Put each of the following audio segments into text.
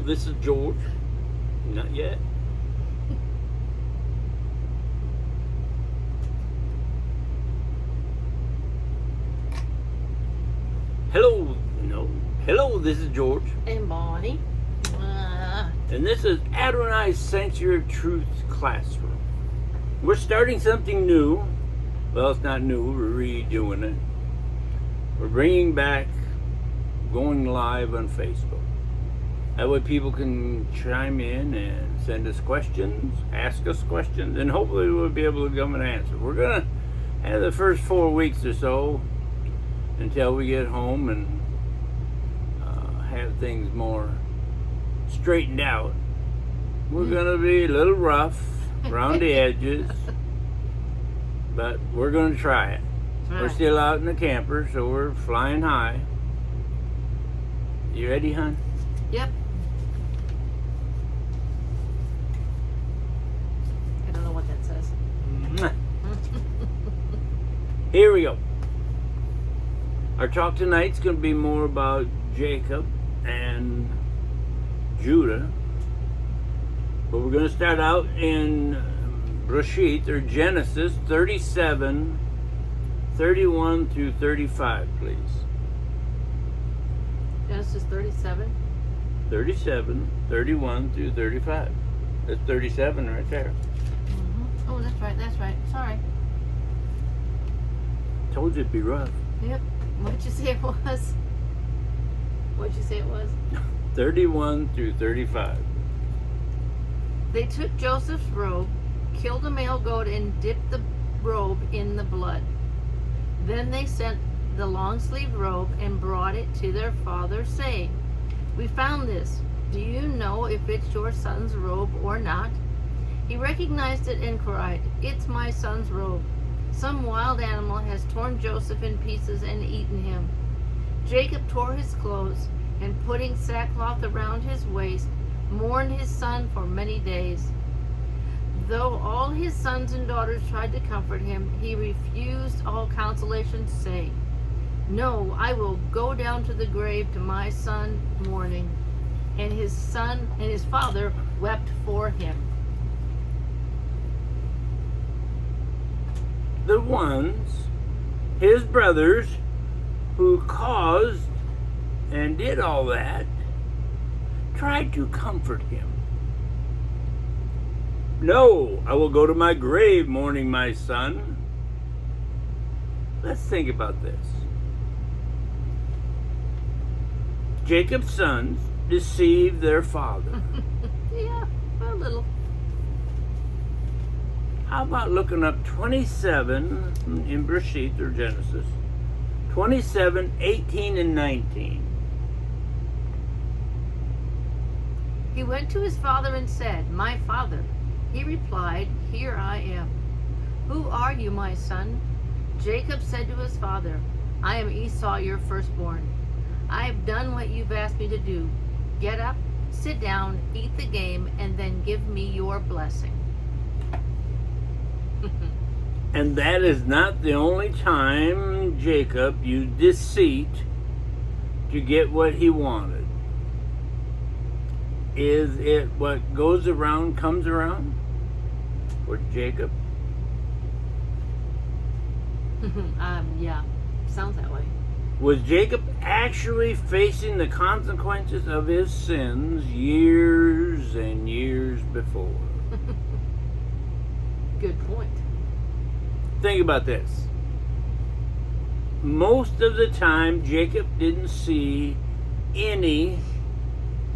this is George. Not yet. Hello, no. Hello, this is George. And Bonnie. And this is Adonis Sanctuary of Truth Classroom. We're starting something new. Well, it's not new, we're redoing it. We're bringing back going live on Facebook. That way people can chime in and send us questions, ask us questions, and hopefully we'll be able to come and answer. We're going to have the first 4 weeks or so until we get home and have things more straightened out. We're going to be a little rough around the edges, but we're going to try it. Right. We're still out in the camper, so we're flying high. You ready, hon? Yep. I don't know what that says. Here we go. Our talk tonight's going to be more about Jacob and Judah. But we're going to start out in Bereshit, or Genesis 37, 31 through 35, please. Genesis 37. 37, 31 through 35. That's 37 right there. Mm-hmm. Oh, that's right. Sorry. Told you it'd be rough. Yep. What'd you say it was? 31 through 35. They took Joseph's robe, killed a male goat, and dipped the robe in the blood. Then they sent the long-sleeved robe and brought it to their father, saying, "We found this. Do you know if it's your son's robe or not?" He recognized it and cried, "It's my son's robe. Some wild animal has torn Joseph in pieces and eaten him." Jacob tore his clothes and, putting sackcloth around his waist, mourned his son for many days. Though all his sons and daughters tried to comfort him, he refused all consolation, saying, "No, I will go down to the grave to my son mourning." And his father wept for him. The ones, his brothers, who caused and did all that, tried to comfort him. "No, I will go to my grave mourning my son." Let's think about this. Jacob's sons deceived their father. Yeah, a little. How about looking up 27 in Bereshit, or Genesis, 27, 18, and 19. He went to his father and said, "My father." He replied, "Here I am." "Who are you, my son?" Jacob said to his father, "I am Esau, your firstborn. I have done what you've asked me to do. Get up, sit down, eat the game, and then give me your blessing." And that is not the only time Jacob used deceit to get what he wanted. Is it what goes around comes around for Jacob? Yeah, sounds that way. Was Jacob actually facing the consequences of his sins years and years before? Good point. Think about this. Most of the time, Jacob didn't see any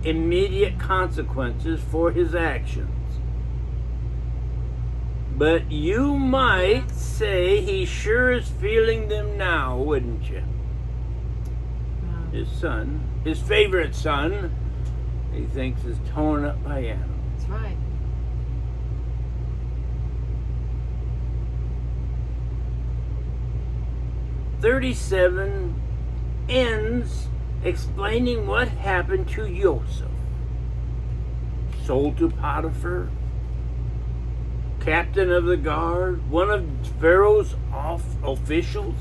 immediate consequences for his actions. But you might say he sure is feeling them now, wouldn't you? His son, his favorite son, he thinks is torn up by animals. That's right. "37 ends explaining what happened to Joseph. Sold to Potiphar, captain of the guard, one of Pharaoh's officials.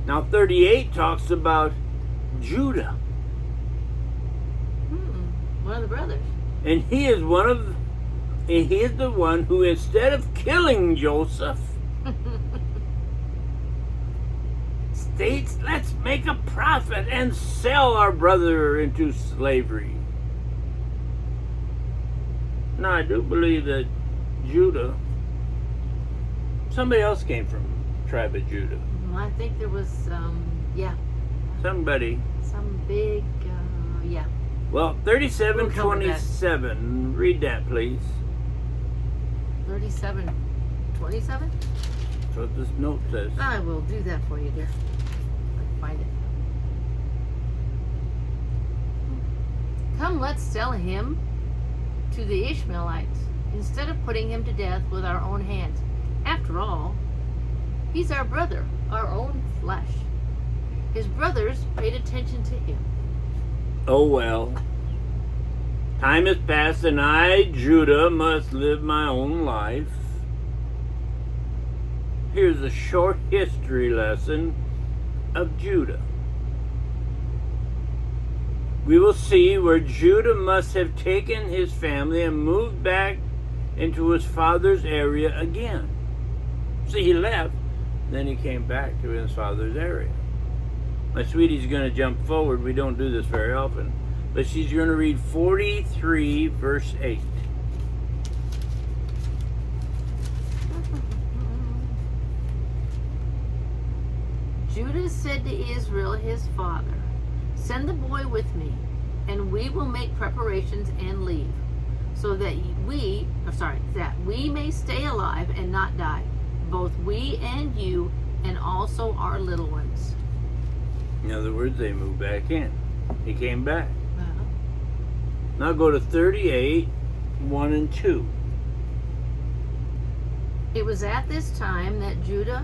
Now 38 talks about Judah. One of the brothers. And he is the one who, instead of killing Joseph, states, let's make a profit and sell our brother into slavery. Now I do believe that Judah, somebody else came from tribe of Judah. I think there was, Somebody. some big, Well, 37:27. Read that, please. 37:27. That's what this note says. I will do that for you, dear. If I can find it. Come, let's sell him to the Ishmaelites instead of putting him to death with our own hands. After all, he's our brother, our own flesh. His brothers paid attention to him. Oh well. Time has passed and I, Judah, must live my own life. Here's a short history lesson of Judah. We will see where Judah must have taken his family and moved back into his father's area again. See, he left, then he came back to his father's area. My sweetie's going to jump forward. We don't do this very often. But she's going to read 43, verse 8. Judah said to Israel, his father, "Send the boy with me, and we will make preparations and leave, so that we may stay alive and not die, both we and you, and also our little ones." In other words, they moved back in. He came back. Now go to 38, 1 and 2. It was at this time that Judah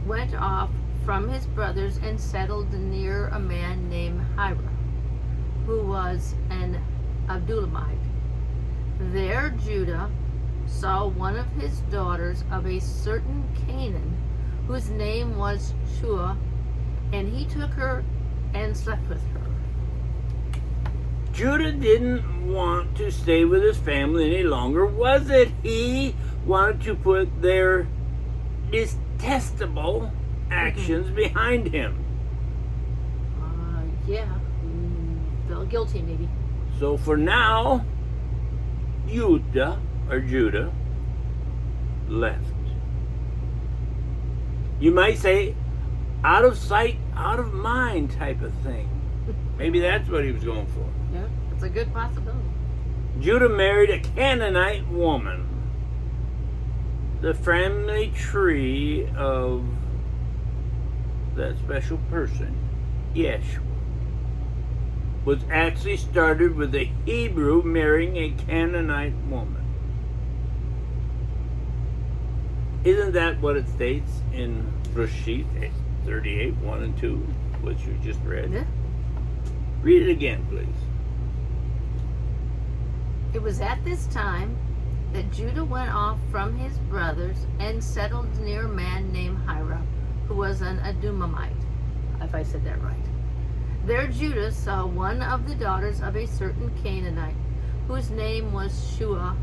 went off from his brothers and settled near a man named Hira, who was an Adullamite. There Judah saw one of his daughters of a certain Canaan, whose name was Shua, and he took her and slept with her. Judah didn't want to stay with his family any longer, was it? He wanted to put their detestable actions behind him. Felt guilty maybe. So for now, Judah left. You might say, out of sight, out of mind type of thing. Maybe that's what he was going for. Yeah, it's a good possibility. Judah married a Canaanite woman. The family tree of that special person, Yeshua, was actually started with a Hebrew marrying a Canaanite woman. Isn't that what it states in Rashid 38, 1 and 2, which you just read? Yeah. Read it again, please. It was at this time that Judah went off from his brothers and settled near a man named Hira, who was an Adullamite, if I said that right. There Judah saw one of the daughters of a certain Canaanite, whose name was Shua,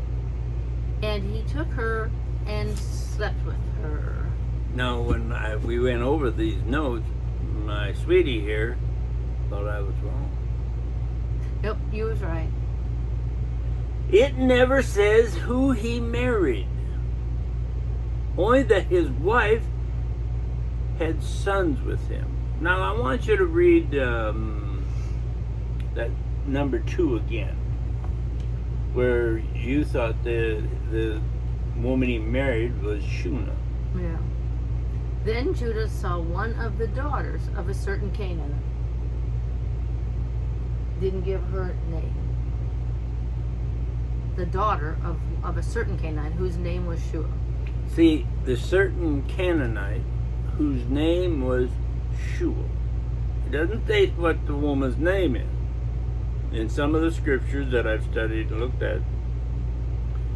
and he took her and slept with her. Now, when we went over these notes, my sweetie here thought I was wrong. Nope, you was right. It never says who he married. Only that his wife had sons with him. Now I want you to read that number 2 again, where you thought the woman he married was Shuna. Yeah. Then Judah saw one of the daughters of a certain Canaanite. Didn't give her name. The daughter of a certain Canaanite whose name was Shua. See, the certain Canaanite whose name was Shua. It doesn't state what the woman's name is. In some of the scriptures that I've studied and looked at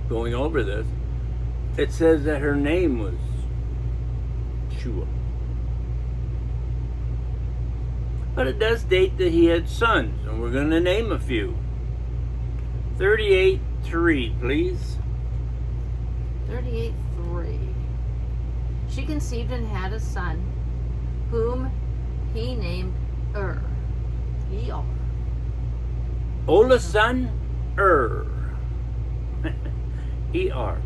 going over this, it says that her name was Shua. But it does state that he had sons, and we're going to name a few. 38:3, please. 38:3. She conceived and had a son, whom he named Er. E-R. Oldest son, E-R.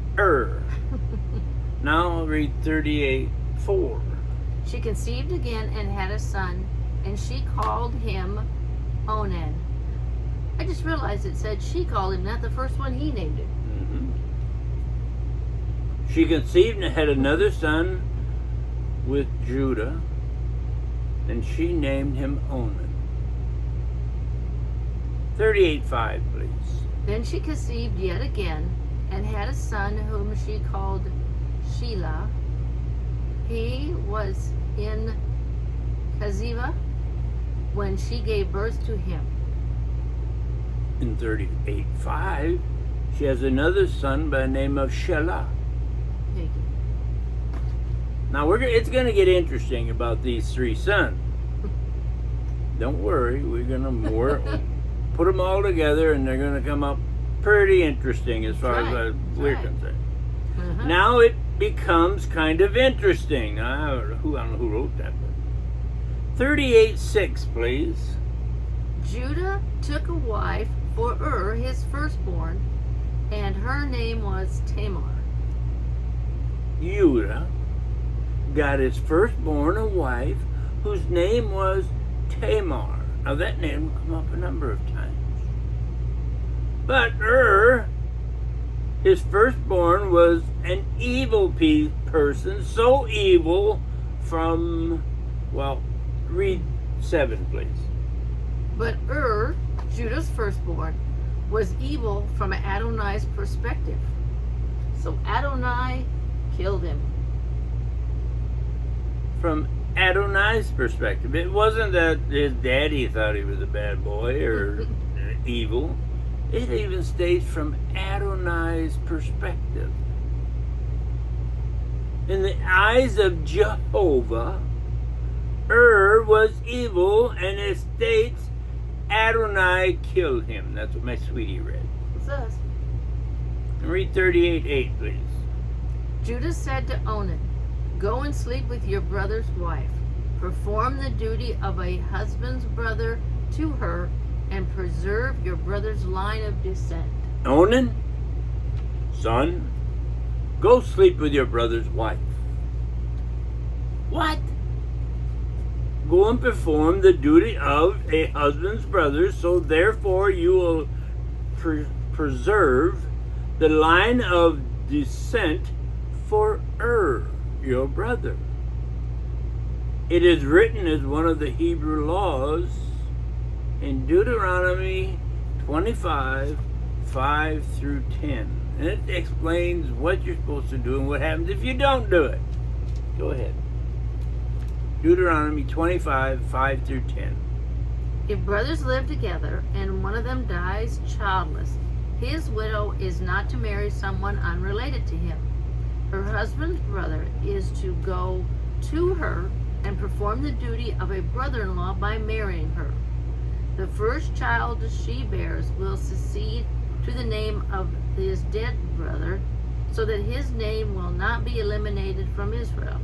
Now I'll read 38:4. She conceived again and had a son, and she called him Onan. I just realized it said she called him, not the first one he named it. She conceived and had another son with Judah, and she named him Onan. 38:5, please. Then she conceived yet again and had a son whom she called Shelah. He was in Kaziva when she gave birth to him. In 38:5, she has another son by the name of Shelah. Thank you. Now it's going to get interesting about these three sons. Don't worry, we're going to put them all together, and they're going to come up pretty interesting as far as we're concerned. Now it becomes kind of interesting. I don't know who wrote that. 38:6, please. Judah took a wife for his firstborn, and her name was Tamar. Judah got his firstborn a wife whose name was Tamar. Now that name will come up a number of times. But his firstborn, was an evil person, so evil from, read 7, please. But Judah's firstborn, was evil from Adonai's perspective. So Adonai killed him. From Adonai's perspective. It wasn't that his daddy thought he was a bad boy or evil. It even states from Adonai's perspective. In the eyes of Jehovah, was evil, and it states Adonai killed him. That's what my sweetie read. It says. And read 38:8, please. Judah said to Onan, "Go and sleep with your brother's wife. Perform the duty of a husband's brother to her, and preserve your brother's line of descent." Onan, son, go sleep with your brother's wife. What? Go and perform the duty of a husband's brother, so therefore you will preserve the line of descent for your brother. It is written as one of the Hebrew laws in Deuteronomy 25, 5 through 10. And it explains what you're supposed to do and what happens if you don't do it. Go ahead. Deuteronomy 25, 5 through 10. If brothers live together and one of them dies childless, his widow is not to marry someone unrelated to him. Her husband's brother is to go to her and perform the duty of a brother-in-law by marrying her. The first child she bears will succeed to the name of his dead brother, so that his name will not be eliminated from Israel.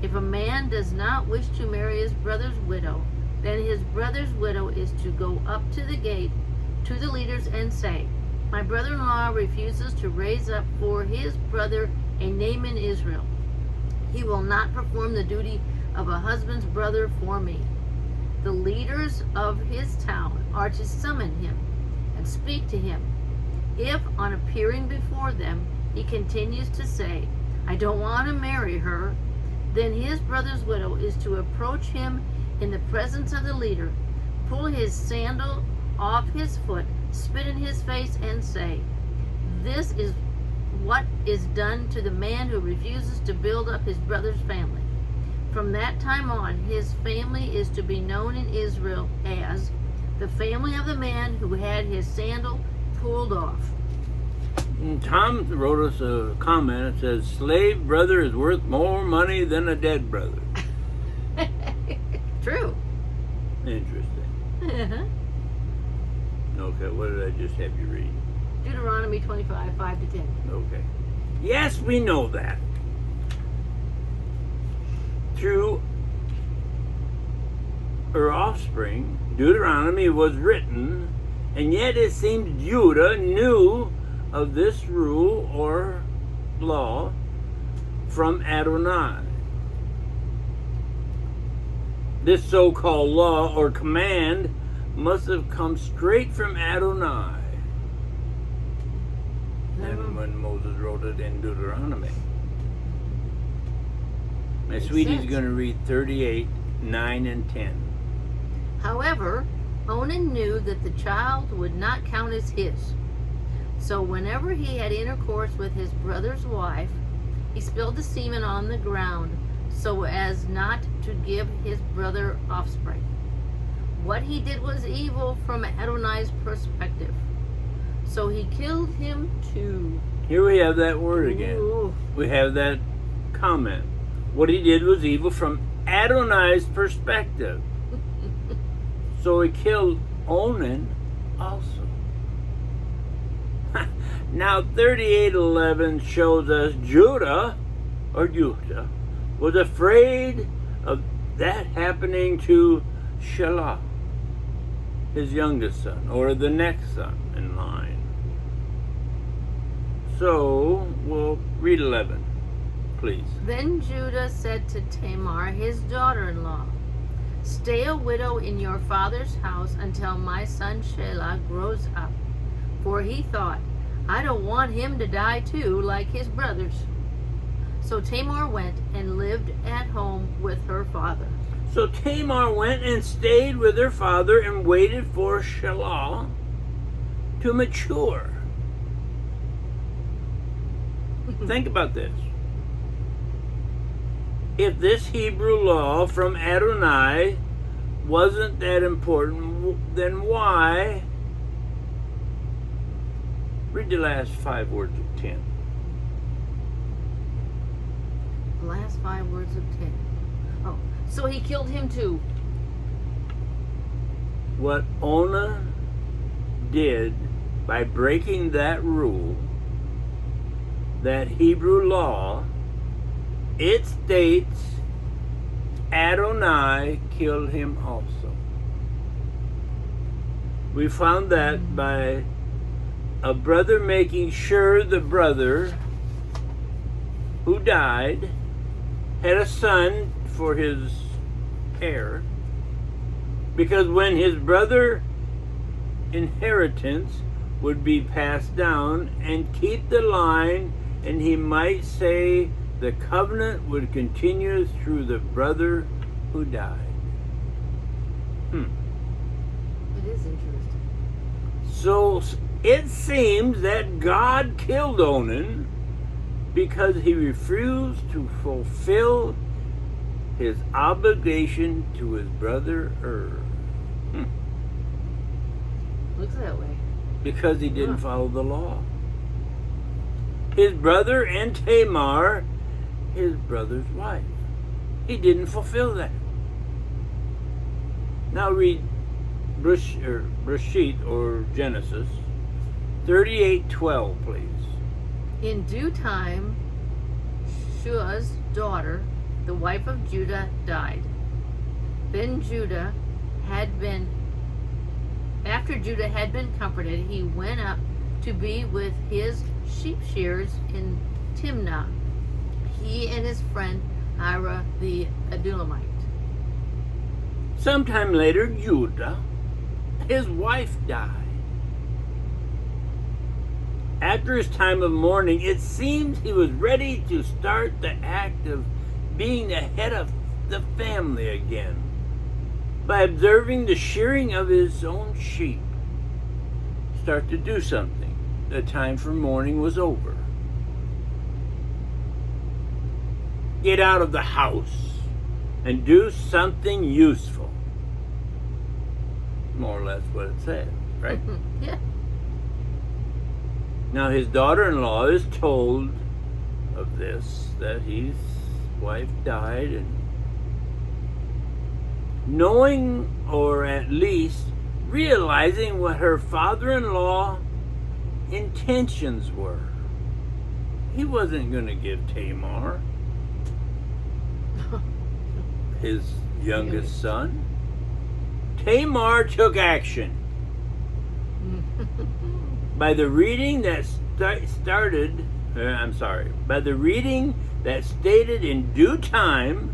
If a man does not wish to marry his brother's widow, then his brother's widow is to go up to the gate to the leaders and say, "My brother-in-law refuses to raise up for his brother a name in Israel. He will not perform the duty of a husband's brother for me." The leaders of his town are to summon him and speak to him. If, on appearing before them, he continues to say, "I don't want to marry her," then his brother's widow is to approach him in the presence of the leader, pull his sandal off his foot, spit in his face, and say, "This is what is done to the man who refuses to build up his brother's family." From that time on, his family is to be known in Israel as the family of the man who had his sandal pulled off. And Tom wrote us a comment that says, "Slave brother is worth more money than a dead brother." True. Interesting. Uh-huh. Okay, what did I just have you read? Deuteronomy 25, 5 to 10. Okay. Yes, we know that. Through her offspring, Deuteronomy was written, and yet it seems Judah knew of this rule or law from Adonai. This so-called law or command must have come straight from Adonai. And when Moses wrote it in Deuteronomy. My Makes sweetie's sense. going to read 38, 9, and 10. However, Onan knew that the child would not count as his. So whenever he had intercourse with his brother's wife, he spilled the semen on the ground so as not to give his brother offspring. What he did was evil from Adonai's perspective. So he killed him too. Here we have that word again. Ooh. We have that comment. What he did was evil from Adonai's perspective. So he killed Onan also. Now 38:11 shows us Judah was afraid of that happening to Shelah, his youngest son, or the next son in line. So we'll read 11, please. Then Judah said to Tamar, his daughter-in-law, "Stay a widow in your father's house until my son Shelah grows up." For he thought, "I don't want him to die too, like his brothers." So Tamar went and lived at home with her father. So Tamar went and stayed with her father and waited for Shelah to mature. Think about this. If this Hebrew law from Adonai wasn't that important, then why? Read the last 5 words of 10. The last 5 words of 10. Oh, so he killed him too. What Onan did by breaking that rule, that Hebrew law, it states Adonai killed him also. We found that by a brother making sure the brother who died had a son for his heir, because when his brother inheritance would be passed down and keep the line, and he might say the covenant would continue through the brother who died. It is interesting. So it seems that God killed Onan because he refused to fulfill his obligation to his brother Looks that way. because he didn't follow the law. His brother and Tamar, his brother's wife. He didn't fulfill that. Now read Breshit or Genesis 38:12, please. In due time, Shua's daughter, the wife of Judah, died. Then after Judah had been comforted, he went up to be with his sheep shearers in Timnah, he and his friend Ira the Adulamite. Sometime later, Judah, his wife, died. After his time of mourning, it seems he was ready to start the act of being the head of the family again by observing the shearing of his own sheep. Start to do something. The time for mourning was over. Get out of the house and do something useful. More or less what it says, right? Yeah. Now his daughter-in-law is told of this, that his wife died, and knowing or at least realizing what her father-in-law intentions were. He wasn't going to give Tamar, his youngest son. Tamar took action. By the reading that stated in due time,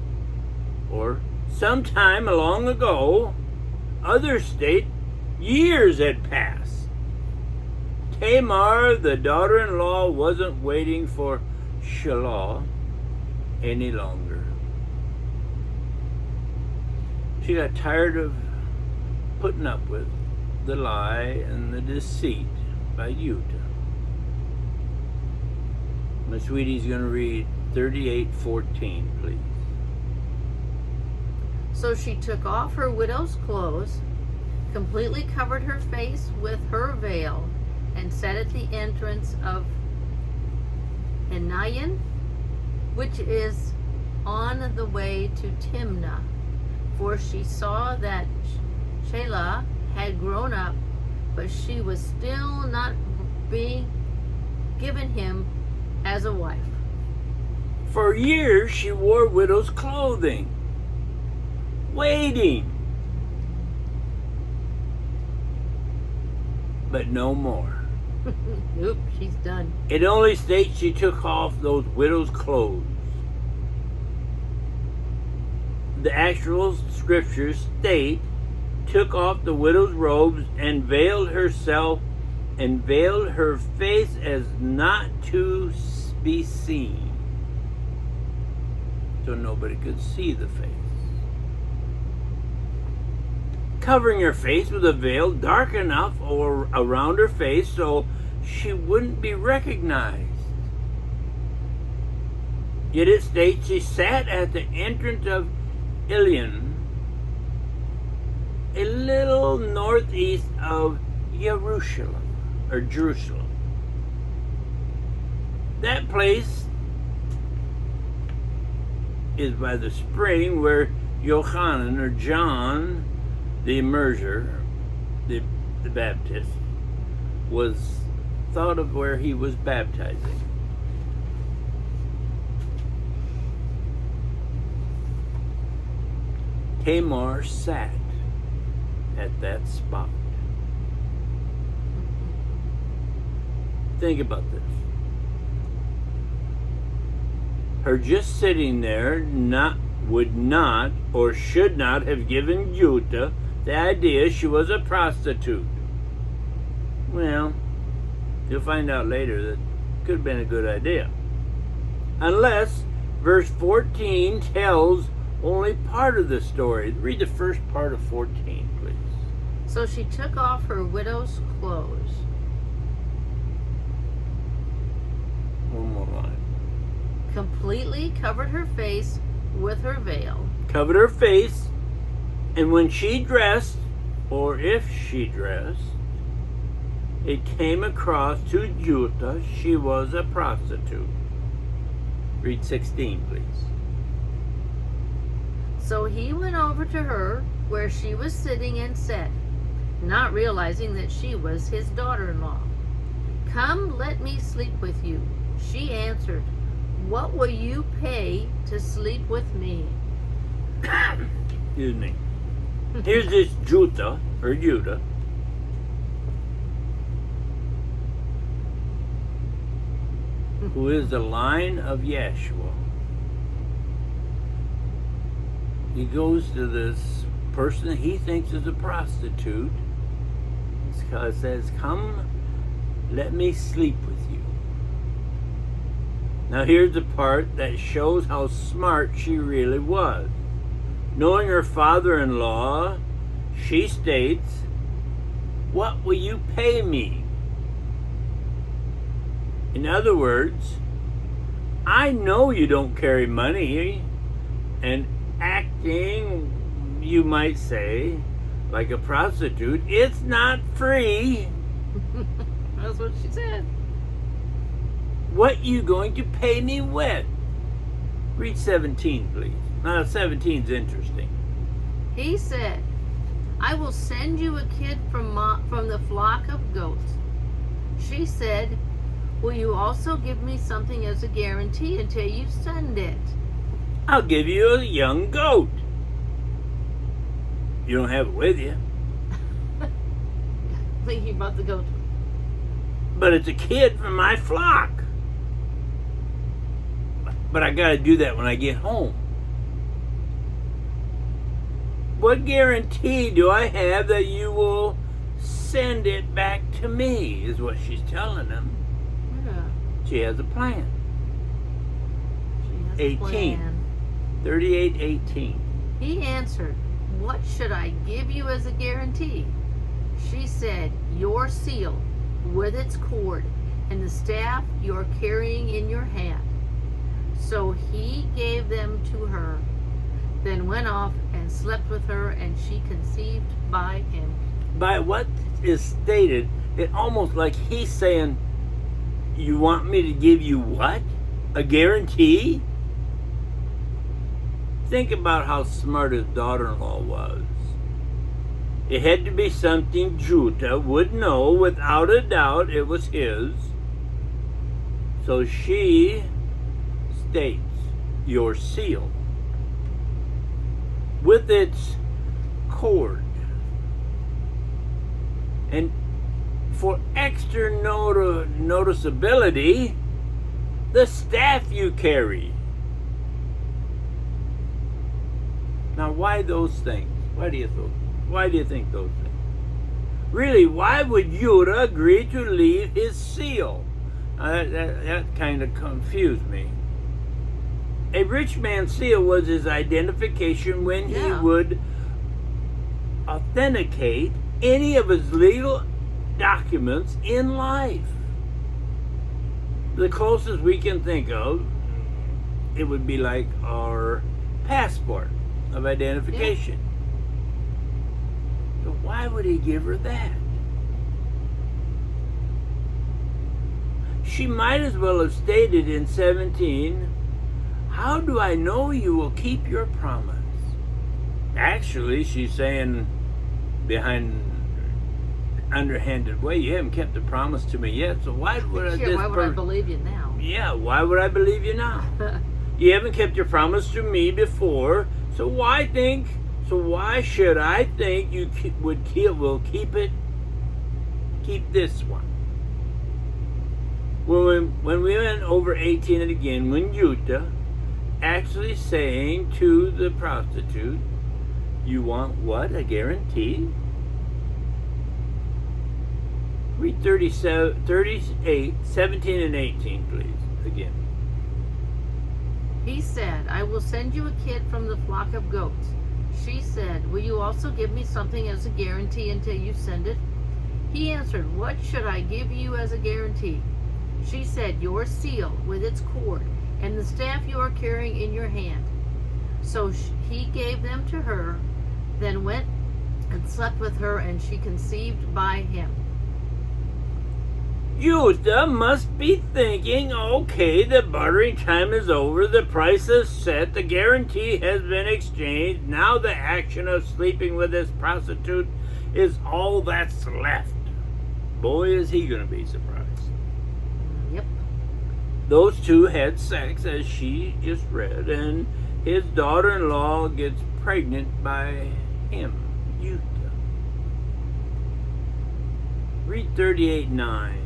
or sometime long ago, others state years had passed. Tamar, the daughter-in-law, wasn't waiting for Shiloh any longer. She got tired of putting up with the lie and the deceit by Utah. My sweetie's going to read 38:14, please. So she took off her widow's clothes, completely covered her face with her veil, and sat at the entrance of Enayan, which is on the way to Timnah. For she saw that Shelah had grown up, but she was still not being given him as a wife. For years she wore widow's clothing, waiting. But no more. Oop, she's done. It only states she took off those widow's clothes. The actual scriptures state, took off the widow's robes and veiled herself and veiled her face as not to be seen. So nobody could see the face. Covering her face with a veil dark enough or around her face so she wouldn't be recognized. Yet it states she sat at the entrance of Ilion, a little northeast of Jerusalem. That place is by the spring where Yochanan, or John, the immerser, the Baptist, was thought of where he was baptizing. Tamar sat at that spot. Think about this. Her just sitting there would not or should not have given Utah the idea she was a prostitute. Well, you'll find out later that could have been a good idea. Unless verse 14 tells only part of the story. Read the first part of 14, please. So she took off her widow's clothes. One more line. Completely covered her face with her veil. Covered her face, and when she dressed, or if she dressed, it came across to Judah she was a prostitute. Read 16, please. So he went over to her where she was sitting and said, not realizing that she was his daughter-in-law, "Come, let me sleep with you." She answered, "What will you pay to sleep with me?" Excuse me. Here's this Judah, who is the line of Yeshua. He goes to this person that he thinks is a prostitute. It says, "Come, let me sleep with you." Now here's the part that shows how smart she really was. Knowing her father-in-law, she states, "What will you pay me?" In other words, I know you don't carry money, and acting, you might say, like a prostitute, it's not free. That's what she said. What you going to pay me with? Read 17, please. Now, 17's interesting. He said, I will send you a kid from the flock of goats. She said, will you also give me something as a guarantee until you send it? I'll give you a young goat. You don't have it with you. Thinking about the goat. But it's a kid from my flock. But I gotta do that when I get home. What guarantee do I have that you will send it back to me, is what she's telling him. Yeah. She has a plan. She has 18. a plan. 38:18. He answered, what should I give you as a guarantee? She said, your seal with its cord and the staff you're carrying in your hand. So he gave them to her, then went off and slept with her, and she conceived by him. By what is stated, it almost like he's saying, you want me to give you what? A guarantee? Think about how smart his daughter-in-law was. It had to be something Judah would know without a doubt it was his. So she states, your seal with its cord. And for extra noticeability, the staff you carry. Now, why those things? Why do you think those things? Really, why would Judah agree to leave his seal? That kind of confused me. A rich man's seal was his identification when he would authenticate any of his legal documents in life. The closest we can think of, it would be like our passport of identification. So why would he give her that? She might as well have stated in 17, how do I know you will keep your promise? Actually, she's saying behind underhanded way, you haven't kept the promise to me yet, so why would I believe you now? Yeah, why would I believe you now? You haven't kept your promise to me before, so why should I think you will keep this one? When we went over 18 and again, when Judah actually saying to the prostitute, you want what? A guarantee? Read 38, 17 and 18, please, again. He said, I will send you a kid from the flock of goats. She said, will you also give me something as a guarantee until you send it? He answered, what should I give you as a guarantee? She said, your seal with its cord and the staff you are carrying in your hand. So he gave them to her, then went and slept with her, and she conceived by him. Judah must be thinking, okay, the bartering time is over, the price is set, the guarantee has been exchanged, now the action of sleeping with this prostitute is all that's left. Boy, is he going to be surprised. Yep. Those two had sex, as she just read, and his daughter-in-law gets pregnant by him, Judah. Read 38:9.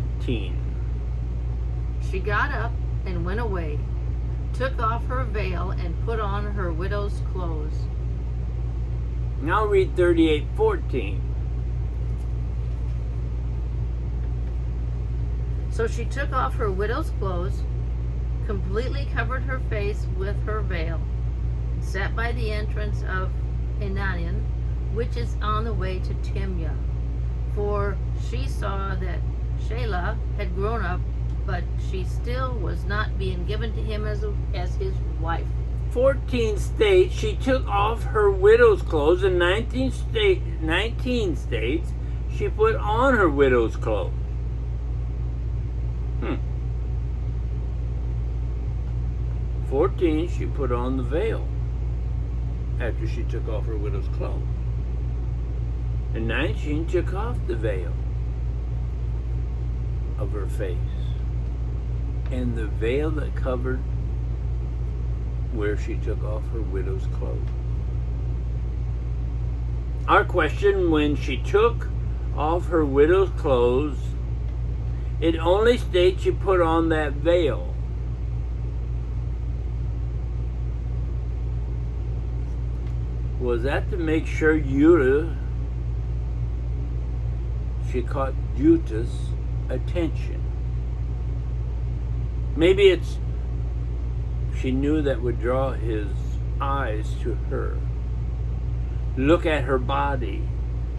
She got up and went away, took off her veil and put on her widow's clothes. Now read 38:14. So she took off her widow's clothes, completely covered her face with her veil, and sat by the entrance of Enanian, which is on the way to Timnah. For she saw that Shelah had grown up, but she still was not being given to him as his wife. 14 states she took off her widow's clothes, and 19 states she put on her widow's clothes. 14 she put on the veil. after she took off her widow's clothes. And 19 took off the veil of her face and the veil that covered where she took off her widow's clothes. Our question: when she took off her widow's clothes, it only states she put on that veil. Was that to make sure she caught Judah's attention? Maybe it's she knew that would draw his eyes to her. Look at her body,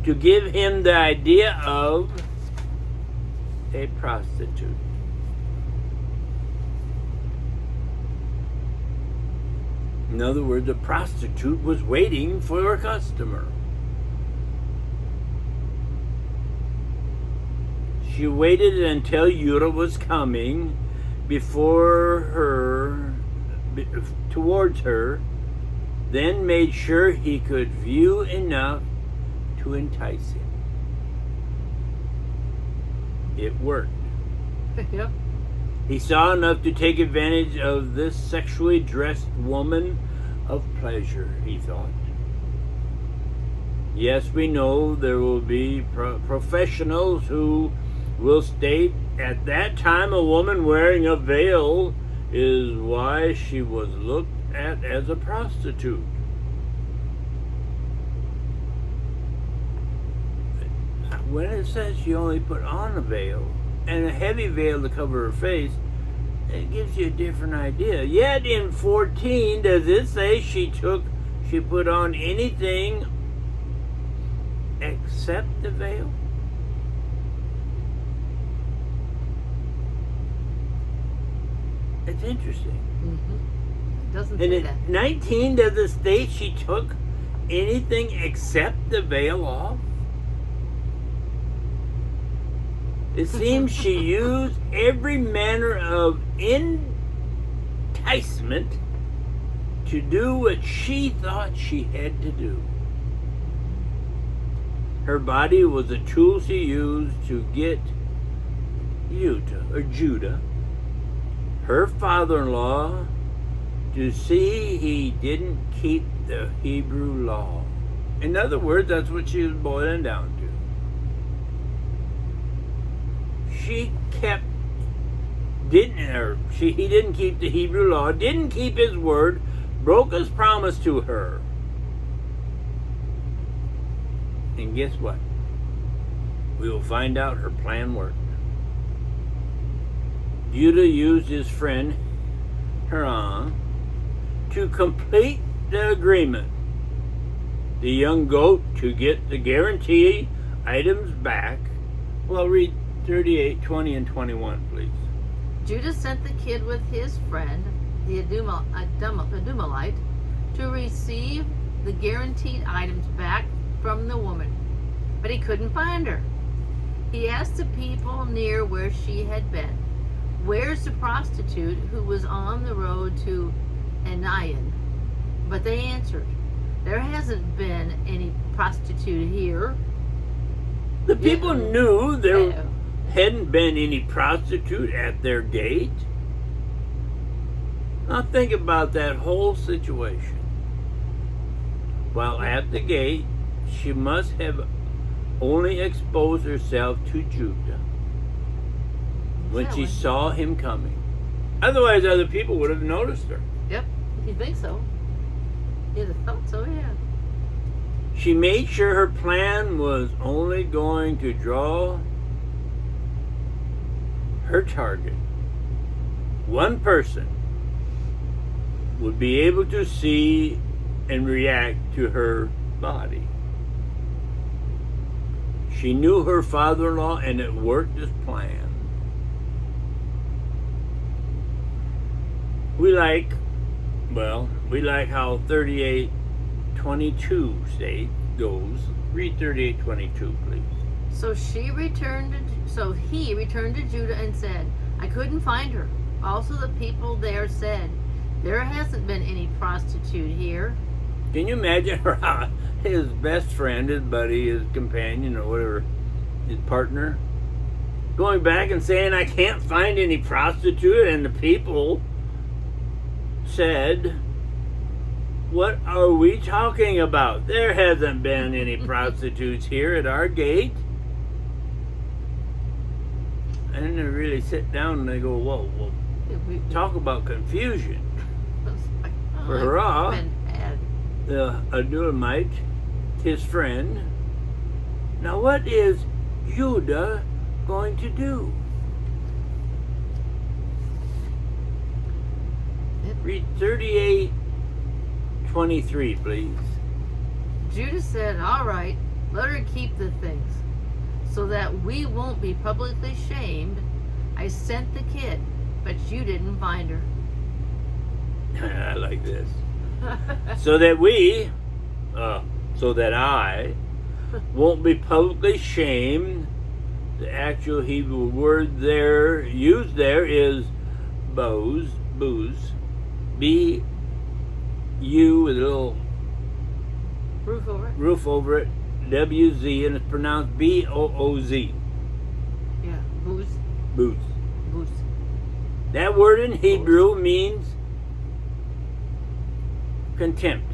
to give him the idea of a prostitute. In other words, a prostitute was waiting for her customer. She waited until Judah was coming towards her, then made sure he could view enough to entice him. It worked. Yep. He saw enough to take advantage of this sexually dressed woman of pleasure, he thought. Yes, we know there will be professionals who will state at that time a woman wearing a veil is why she was looked at as a prostitute. When it says she only put on a veil and a heavy veil to cover her face, it gives you a different idea. Yet in 14, does it say she put on anything except the veil? It's interesting. Mm-hmm. It doesn't And say in that. 19, does it state she took anything except the veil off? It seems she used every manner of enticement to do what she thought she had to do. Her body was a tool she used to get Judah, her father-in-law, to see he didn't keep the Hebrew law. In other words, that's what she was boiling down to. He didn't keep the Hebrew law, didn't keep his word, broke his promise to her. And guess what? We will find out her plan worked. Judah used his friend Haran to complete the agreement. The young goat to get the guarantee items back. Well, read 38, 20, and 21, please. Judah sent the kid with his friend, the Adumalite, to receive the guaranteed items back from the woman, but he couldn't find her. He asked the people near where she had been, "Where's the prostitute who was on the road to Anayan?" But they answered, "There hasn't been any prostitute here." The people knew there Oh. hadn't been any prostitute at their gate. Now think about that whole situation. While at the gate, she must have only exposed herself to Judah when she saw him coming. Otherwise, other people would have noticed her. Yep, you think so? You'd have thought so, yeah. She made sure her plan was only going to draw her target. One person would be able to see and react to her body. She knew her father-in-law, and it worked as planned. We like how 38:22 goes. Read 38:22, please. So he returned to Judah and said, "I couldn't find her." Also the people there said, "There hasn't been any prostitute here." Can you imagine how his best friend, his buddy, his companion, or whatever, his partner, going back and saying, I can't find any prostitute, and the people said, what are we talking about? There hasn't been any prostitutes here at our gate. And then they really sit down and they go, whoa, talk about confusion. For hurrah, the Adullamite, his friend. Now what is Judah going to do? Read 38:23, please. Judah said, all right, let her keep the things, so that we won't be publicly shamed. I sent the kid, but you didn't find her. I like this. So that I won't be publicly shamed. The actual Hebrew word there, used there, is booze, B-U with a little roof over it, W-Z, and it's pronounced B-O-O-Z. Yeah, booze. That word in Hebrew means contempt,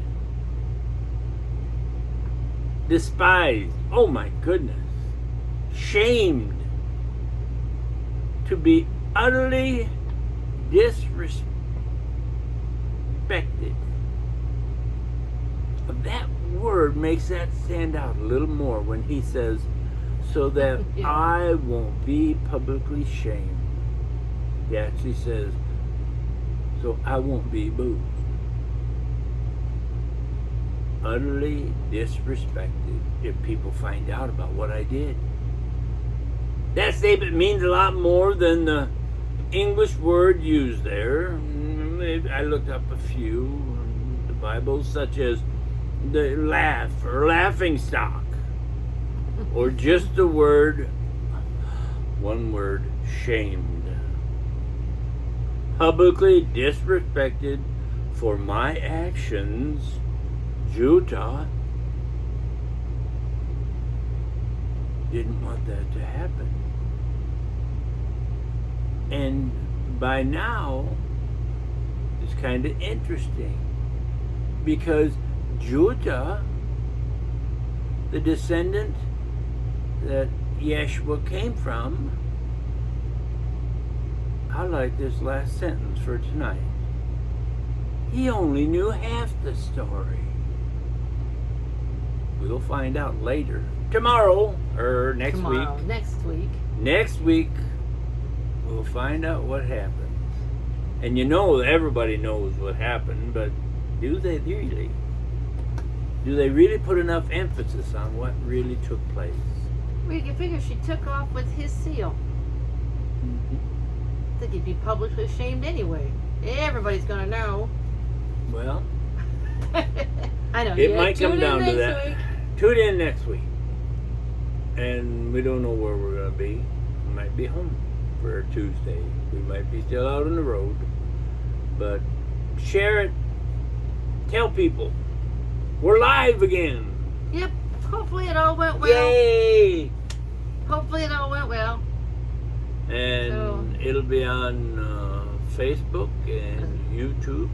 despised, oh my goodness, shamed, to be utterly disrespected. That word makes that stand out a little more when he says, so that Yeah. I won't be publicly shamed. He actually says, so I won't be booed. Utterly disrespected if people find out about what I did. That statement means a lot more than the English word used there. I looked up a few in the Bible, such as the laugh or laughing stock, or just the word, one word, shamed. Publicly disrespected for my actions. Judah didn't want that to happen. And by now, it's kind of interesting because Judah, the descendant that Yeshua came from, I like this last sentence for tonight. He only knew half the story. We'll find out later. Tomorrow, or next week. Next week, we'll find out what happened. And you know, everybody knows what happened, but do they really? Do they really put enough emphasis on what really took place? We can figure she took off with his seal. Mm-hmm. I think he'd be publicly shamed anyway. Everybody's gonna know. Well, I know. it might come down to that. Week. Tune in next week. And we don't know where we're going to be. We might be home for Tuesday. We might be still out on the road. But share it. Tell people. We're live again. Yep. Hopefully it all went well. Yay! Hopefully it all went well. And it'll be on Facebook and YouTube.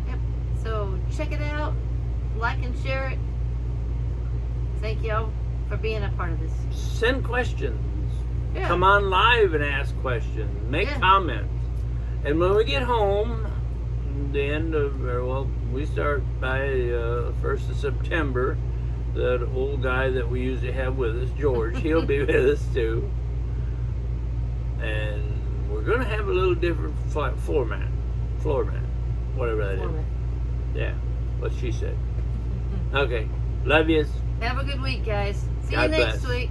Yep. So check it out. Like and share it. Thank y'all for being a part of this. Send questions. Yeah. Come on live and ask questions. Make comments. And when we get home, the end of, we start by 1st of September. That old guy that we usually have with us, George, he'll be with us too. And we're going to have a little different floor mat, whatever that is. Yeah, what she said. Okay, love yous. Have a good week, guys. See you God next bless. week.